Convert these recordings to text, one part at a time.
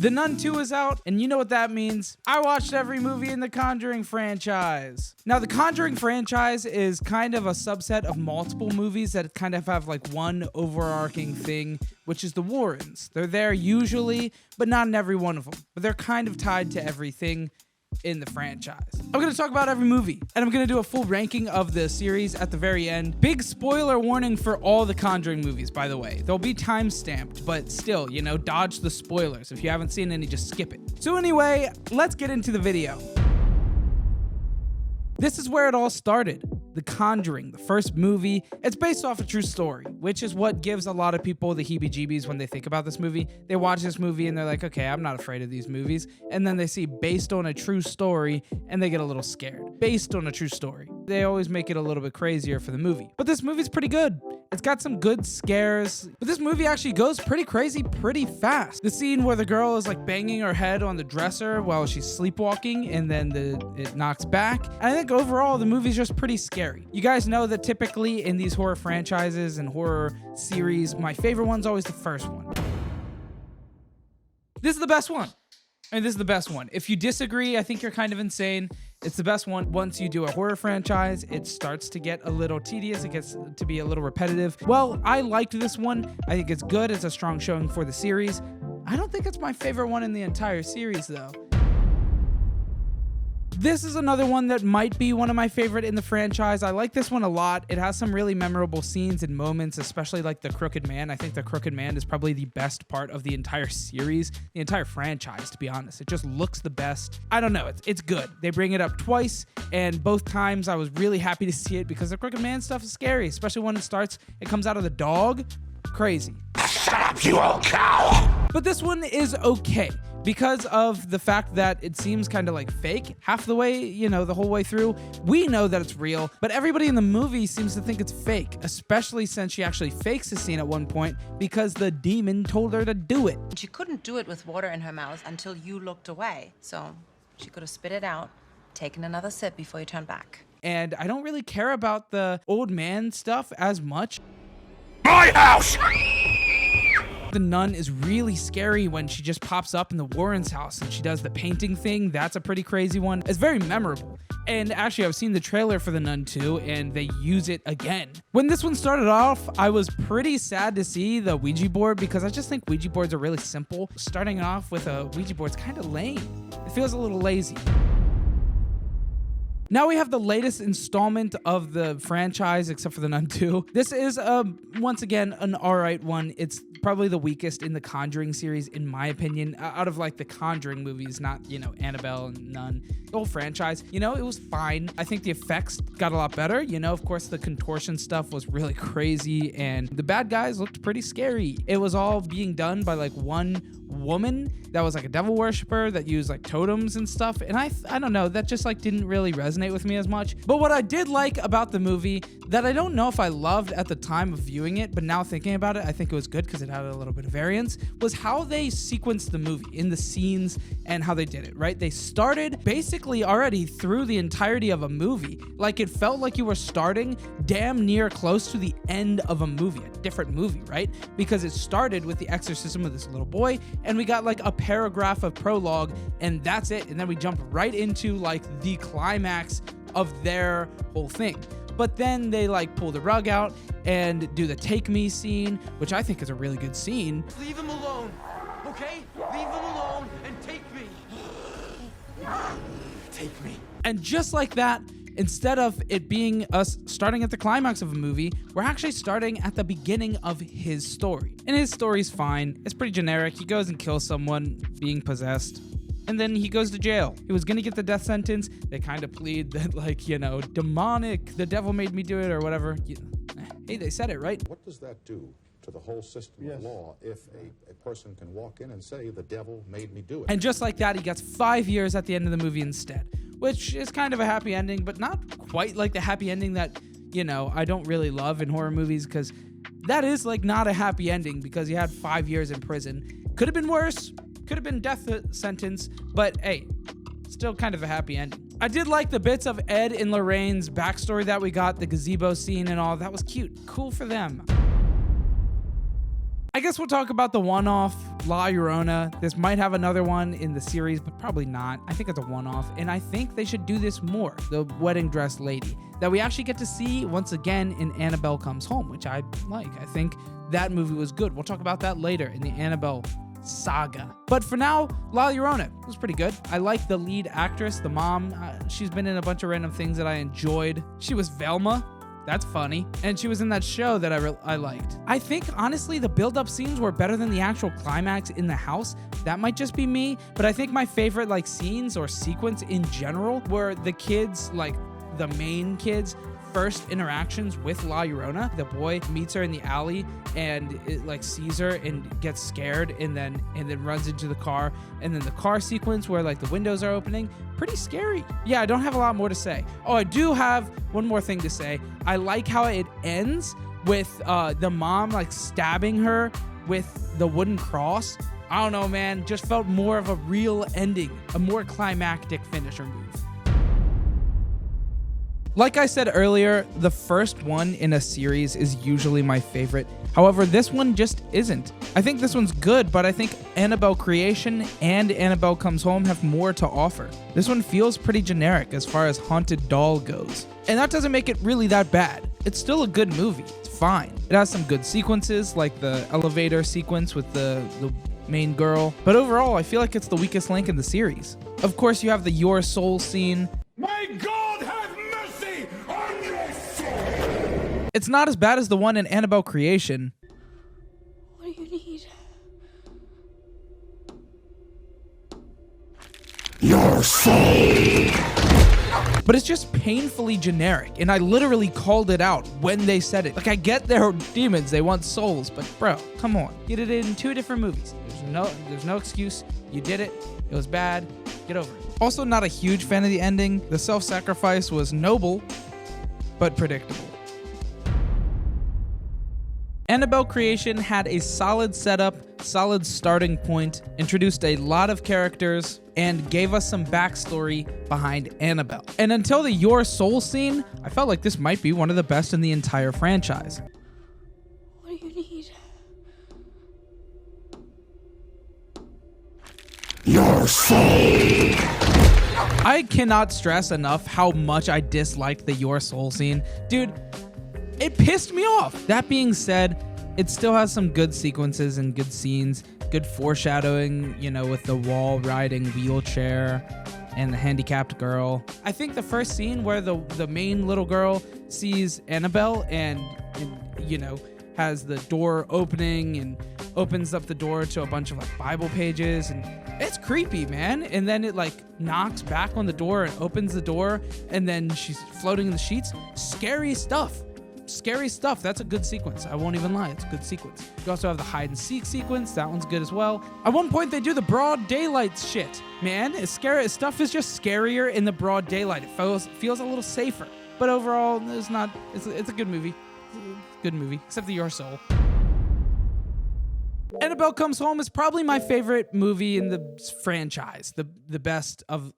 The Nun II is out, and you know what that means. I watched every movie in the Conjuring franchise. Now, the Conjuring franchise is kind of a subset of multiple movies that kind of have like one overarching thing, which is the Warrens. They're there usually, but not in every one of them. But they're kind of tied to everything in the franchise. I'm going to talk about every movie, and I'm going to do a full ranking of the series at the very end. Big spoiler warning for all the Conjuring movies, by the way. They'll be time-stamped, but still, you know, dodge the spoilers. If you haven't seen any, just skip it. So anyway, let's get into the video. This is where it all started. The Conjuring, the first movie. It's based off a true story, which is what gives a lot of people the heebie-jeebies when they think about this movie. They watch this movie and they're like, okay, I'm not afraid of these movies. And then they see based on a true story and they get a little scared. Based on a true story. They always make it a little bit crazier for the movie. But this movie's pretty good. It's got some good scares, but this movie actually goes pretty crazy pretty fast. The scene where the girl is like banging her head on the dresser while she's sleepwalking and then it knocks back. And I think overall the movie's just pretty scary. You guys know that typically in these horror franchises and horror series, my favorite one's always the first one. This is the best one. And this is the best one. If you disagree, I think you're kind of insane. It's the best one. Once you do a horror franchise, it starts to get a little tedious. It gets to be a little repetitive. Well, I liked this one. I think it's good. It's a strong showing for the series. I don't think it's my favorite one in the entire series, though. This is another one that might be one of my favorite in the franchise. I like this one a lot. It has some really memorable scenes and moments, especially like the Crooked Man. I think the Crooked Man is probably the best part of the entire series, the entire franchise, to be honest. It just looks the best. I don't know. It's good. They bring it up twice, and both times I was really happy to see it because the Crooked Man stuff is scary, especially when it starts. It comes out of the dog. Crazy. Shut up, you old cow! But this one is okay because of the fact that it seems kind of like fake half the way, you know, the whole way through. We know that it's real, but everybody in the movie seems to think it's fake, especially since she actually fakes the scene at one point because the demon told her to do it. She couldn't do it with water in her mouth until you looked away. So she could have spit it out, taken another sip before you turned back. And I don't really care about the old man stuff as much. My house! The nun is really scary when she just pops up in the Warrens' house and she does the painting thing. That's a pretty crazy one. It's very memorable. And actually, I've seen the trailer for the Nun II, and they use it again. When this one started off, I was pretty sad to see the Ouija board because I just think Ouija boards are really simple. Starting off with a Ouija board is kind of lame. It feels a little lazy. Now we have the latest installment of the franchise, except for the Nun II. This is, once again, an alright one. It's probably the weakest in the Conjuring series, in my opinion, out of like the Conjuring movies, not, you know, Annabelle and Nun. The whole franchise, you know, it was fine. I think the effects got a lot better. You know, of course, the contortion stuff was really crazy, and the bad guys looked pretty scary. It was all being done by like one woman that was like a devil worshiper that used like totems and stuff, and I don't know, that just like didn't really resonate with me as much. But what I did like about the movie that I don't know if I loved at the time of viewing it, but now thinking about it, I think it was good because it had a little bit of variance, was how they sequenced the movie in the scenes and how they did it, right? They started basically already through the entirety of a movie. Like it felt like you were starting damn near close to the end of a movie, a different movie, right? Because it started with the exorcism of this little boy, and we got like a paragraph of prologue, and that's it. And then we jump right into like the climax of their whole thing. But then they like pull the rug out and do the take me scene, which I think is a really good scene. Leave him alone, okay? Leave him alone and take me. Take me. And just like that, instead of it being us starting at the climax of a movie, we're actually starting at the beginning of his story. And his story's fine. It's pretty generic. He goes and kills someone being possessed, and then he goes to jail. He was gonna get the death sentence. They kind of plead that, like, you know, demonic, the devil made me do it or whatever. Hey, they said it, right? What does that do to the whole system of law if a person can walk in and say, the devil made me do it? And just like that, he gets 5 years at the end of the movie instead, which is kind of a happy ending, but not quite like the happy ending that, you know, I don't really love in horror movies, because that is like not a happy ending because he had 5 years in prison. Could have been worse. Could have been death sentence, but hey, still kind of a happy ending. I did like the bits of Ed and Lorraine's backstory that we got, the gazebo scene and all. That was cute. Cool for them. I guess we'll talk about the one-off La Llorona. This might have another one in the series, but probably not. I think it's a one-off, and I think they should do this more, the wedding dress lady, that we actually get to see once again in Annabelle Comes Home, which I like. I think that movie was good. We'll talk about that later in the Annabelle saga. But for now, La Llorona was pretty good. I like the lead actress, the mom. She's been in a bunch of random things that I enjoyed. She was Velma. That's funny. And she was in that show that I liked. I think, honestly, the build-up scenes were better than the actual climax in the house. That might just be me, but I think my favorite, like, scenes or sequence in general were the kids, like, the main kids' first interactions with La Llorona. The boy meets her in the alley and it, like, sees her and gets scared and then runs into the car. And then the car sequence where, like, the windows are opening, pretty scary. Yeah, I don't have a lot more to say. Oh, I do have one more thing to say. I like how it ends with the mom, like, stabbing her with the wooden cross. I don't know, man. Just felt more of a real ending, a more climactic finisher move. Like I said earlier, the first one in a series is usually my favorite. However, this one just isn't. I think this one's good, but I think Annabelle Creation and Annabelle Comes Home have more to offer. This one feels pretty generic as far as haunted doll goes. And that doesn't make it really that bad. It's still a good movie. It's fine. It has some good sequences, like the elevator sequence with the main girl. But overall, I feel like it's the weakest link in the series. Of course, you have the Your Soul scene. May God have mercy on your soul! It's not as bad as the one in Annabelle Creation. What do you need? Your soul! But it's just painfully generic, and I literally called it out when they said it. Like, I get they're demons, they want souls, but bro, come on. You did it in 2 different movies. There's no excuse. You did it. It was bad. Get over it. Also, not a huge fan of the ending. The self-sacrifice was noble, but predictable. Annabelle Creation had a solid setup, solid starting point, introduced a lot of characters, and gave us some backstory behind Annabelle. And until the Your Soul scene, I felt like this might be one of the best in the entire franchise. What do you need? Your soul! I cannot stress enough how much I disliked the Your Soul scene. Dude, it pissed me off. That being said, it still has some good sequences and good scenes, good foreshadowing, you know, with the wall riding wheelchair and the handicapped girl. I think the first scene where the main little girl sees Annabelle and you know, has the door opening and opens up the door to a bunch of, like, Bible pages, and it's creepy, man. And then it, like, knocks back on the door and opens the door, and then she's floating in the sheets. Scary stuff. That's a good sequence. I won't even lie. It's a good sequence. You also have the hide and seek sequence. That one's good as well. At one point, they do the broad daylight shit. Man, it's scary. Stuff is just scarier in the broad daylight. It feels a little safer. But overall, it's a good movie. Good movie, except for Your Soul. Annabelle Comes Home is probably my favorite movie in the franchise. The best of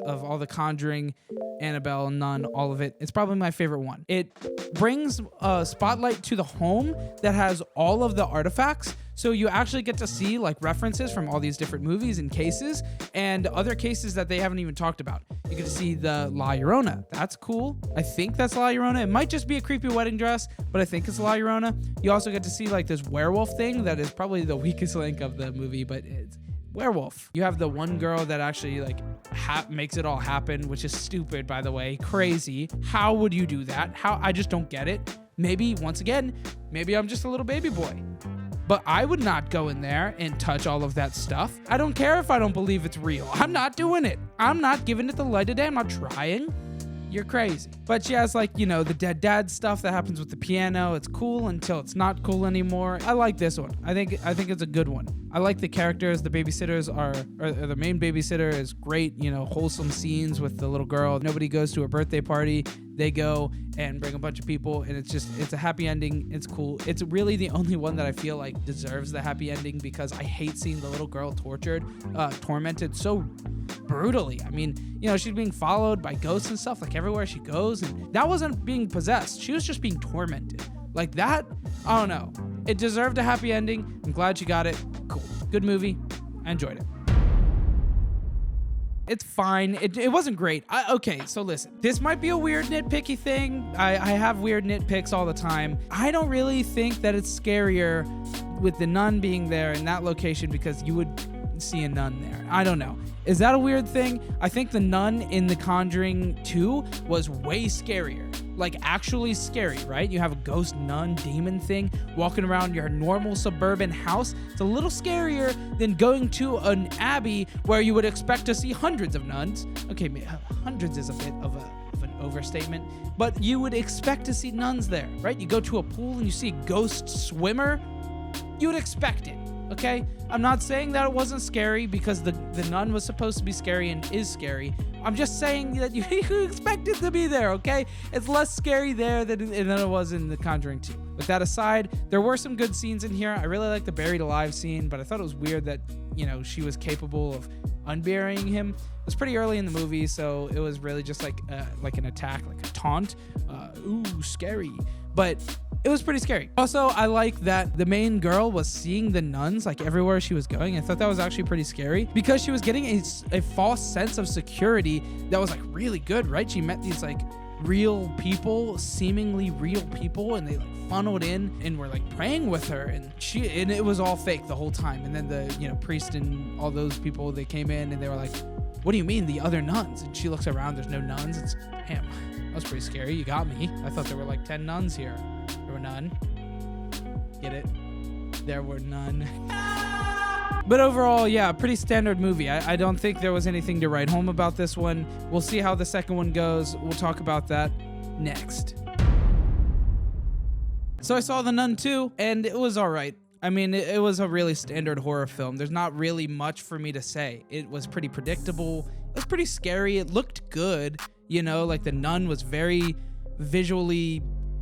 all the Conjuring, Annabelle, Nun, all of it. It's probably my favorite one. It brings a spotlight to the home that has all of the artifacts. So you actually get to see, like, references from all these different movies and cases and other cases that they haven't even talked about. You get to see the La Llorona. That's cool. I think that's La Llorona. It might just be a creepy wedding dress, but I think it's La Llorona. You also get to see, like, this werewolf thing that is probably the weakest link of the movie, but it's werewolf. You have the one girl that actually, like, makes it all happen, which is stupid, by the way. Crazy. How would you do that? I just don't get it. Maybe, once again, maybe I'm just a little baby boy. But I would not go in there and touch all of that stuff. I don't care if I don't believe it's real. I'm not doing it. I'm not giving it the light of day. I'm not trying. You're crazy. But she has, like, you know, the dead dad stuff that happens with the piano. It's cool until it's not cool anymore. I like this one. I think it's a good one. I like the characters. The babysitters or the main babysitter is great. You know, wholesome scenes with the little girl. Nobody goes to her birthday party. They go and bring a bunch of people, and it's a happy ending. It's cool. It's really the only one that I feel like deserves the happy ending, because I hate seeing the little girl tormented so brutally. I mean, you know, she's being followed by ghosts and stuff, like, everywhere she goes, and that wasn't being possessed. She was just being tormented. Like, that, I don't know. It deserved a happy ending. I'm glad she got it. Cool. Good movie. I enjoyed it. It's fine. It wasn't great. Okay, so listen. This might be a weird nitpicky thing. I have weird nitpicks all the time. I don't really think that it's scarier with the nun being there in that location because you would see a nun there. I don't know. Is that a weird thing? I think the nun in The Conjuring 2 was way scarier. Like, actually scary, right? You have a ghost nun demon thing walking around your normal suburban house. It's a little scarier than going to an abbey where you would expect to see hundreds of nuns. Okay, hundreds is a bit of an overstatement, but you would expect to see nuns there, right? You go to a pool and you see a ghost swimmer, you would expect it. Okay, I'm not saying that it wasn't scary because the nun was supposed to be scary and is scary. I'm just saying that you expect it to be there, okay? It's less scary there than it was in The Conjuring 2. With that aside, there were some good scenes in here. I really like the buried alive scene, but I thought it was weird that, you know, she was capable of unburying him. It was pretty early in the movie, so it was really just like an attack, like a taunt. Ooh, scary. But it was pretty scary. Also, I like that the main girl was seeing the nuns like everywhere she was going. I thought that was actually pretty scary because she was getting a false sense of security that was like really good, right? She met these like real people, seemingly real people, and they like funneled in and were like praying with her, and it was all fake the whole time. And then the, you know, priest and all those people, they came in and they were like, "What do you mean the other nuns?" And she looks around, there's no nuns. It's, damn, that was pretty scary. You got me. I thought there were like 10 nuns here. There were none. Get it? There were none. But overall, yeah, pretty standard movie. I don't think there was anything to write home about this one. We'll see how the second one goes. We'll talk about that next. So I saw The Nun II, and it was all right. I mean, it was a really standard horror film. There's not really much for me to say. It was pretty predictable. It was pretty scary. It looked good. You know, like the nun was very visually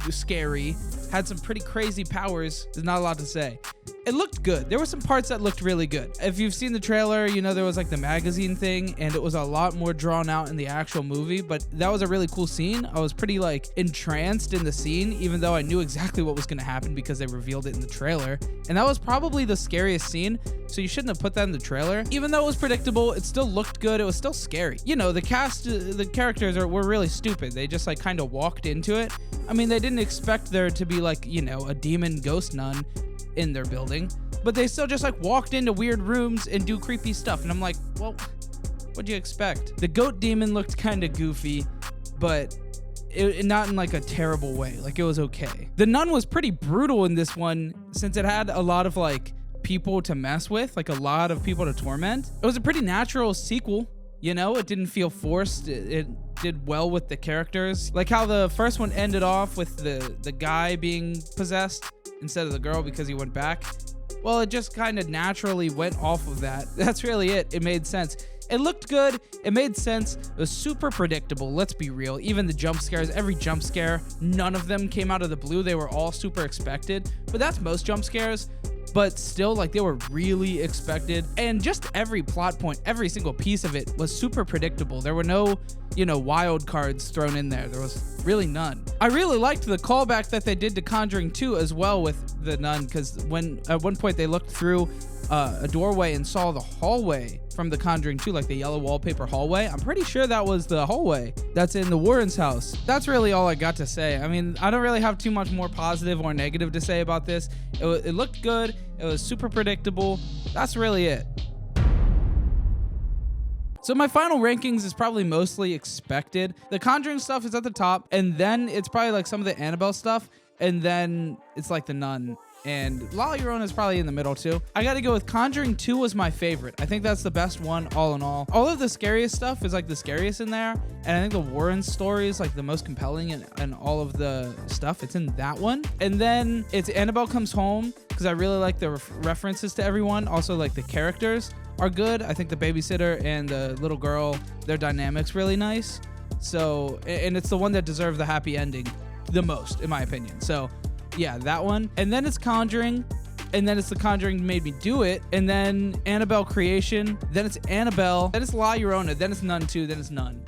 scary, had some pretty crazy powers. There's not a lot to say. It looked good. There were some parts that looked really good. If you've seen the trailer, you know there was like the magazine thing, and it was a lot more drawn out in the actual movie, but that was a really cool scene. I was pretty like entranced in the scene, even though I knew exactly what was going to happen because they revealed it in the trailer. And that was probably the scariest scene, so you shouldn't have put that in the trailer. Even though it was predictable, it still looked good. It was still scary. You know, the cast, the characters were really stupid. They just like kind of walked into it. I mean, they didn't expect there to be like, you know, a demon ghost nun in their building, but they still just like walked into weird rooms and do creepy stuff. And I'm like, well, what'd you expect? The goat demon looked kind of goofy, but not in like a terrible way. Like, it was okay. The nun was pretty brutal in this one since it had a lot of like people to mess with, like a lot of people to torment. It was a pretty natural sequel. You know, it didn't feel forced. It did well with the characters. Like how the first one ended off with the guy being possessed instead of the girl because he went back. Well, it just kind of naturally went off of that. That's really it. It made sense. It looked good. It made sense. It was super predictable. Let's be real. Even the jump scares, every jump scare, none of them came out of the blue. They were all super expected. But that's most jump scares. But still, like, they were really expected. And just every plot point, every single piece of it was super predictable. There were no, you know, wild cards thrown in there. There was really none. I really liked the callback that they did to Conjuring 2 as well with the nun, because when at one point they looked through a doorway and saw the hallway from the Conjuring 2, like the yellow wallpaper hallway. I'm pretty sure that was the hallway that's in the Warrens' house. That's really all I got to say. I mean, I don't really have too much more positive or negative to say about this. It looked good. It was super predictable. That's really it. So my final rankings is probably mostly expected. The Conjuring stuff is at the top, and then it's probably like some of the Annabelle stuff, and then it's like the Nun. And La Llorona is probably in the middle too. I gotta go with Conjuring 2 was my favorite. I think that's the best one all in all. All of the scariest stuff is like the scariest in there. And I think the Warren story is like the most compelling and all of the stuff. It's in that one. And then it's Annabelle Comes Home because I really like the references to everyone. Also like the characters are good. I think the babysitter and the little girl, their dynamic's really nice. So, and it's the one that deserved the happy ending the most in my opinion. So yeah, that one. And then it's Conjuring. And then it's The Conjuring Made Me Do It. And then Annabelle Creation. Then it's Annabelle. Then it's La Llorona. Then it's Nun II. Then it's Nun.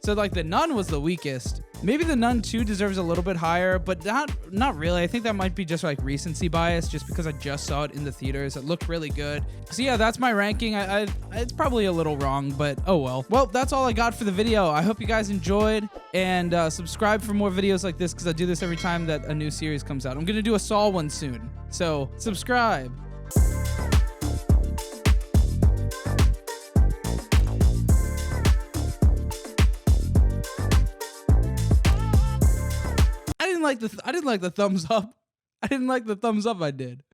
So like the Nun was the weakest. Maybe the Nun 2 deserves a little bit higher, but not really. I think that might be just like recency bias, just because I just saw it in the theaters. It looked really good. So yeah, that's my ranking. It's probably a little wrong, but oh well. Well, that's all I got for the video. I hope you guys enjoyed, and subscribe for more videos like this, because I do this every time that a new series comes out. I'm gonna do a Saw one soon, so subscribe. I didn't like the thumbs up. I didn't like the thumbs up I did.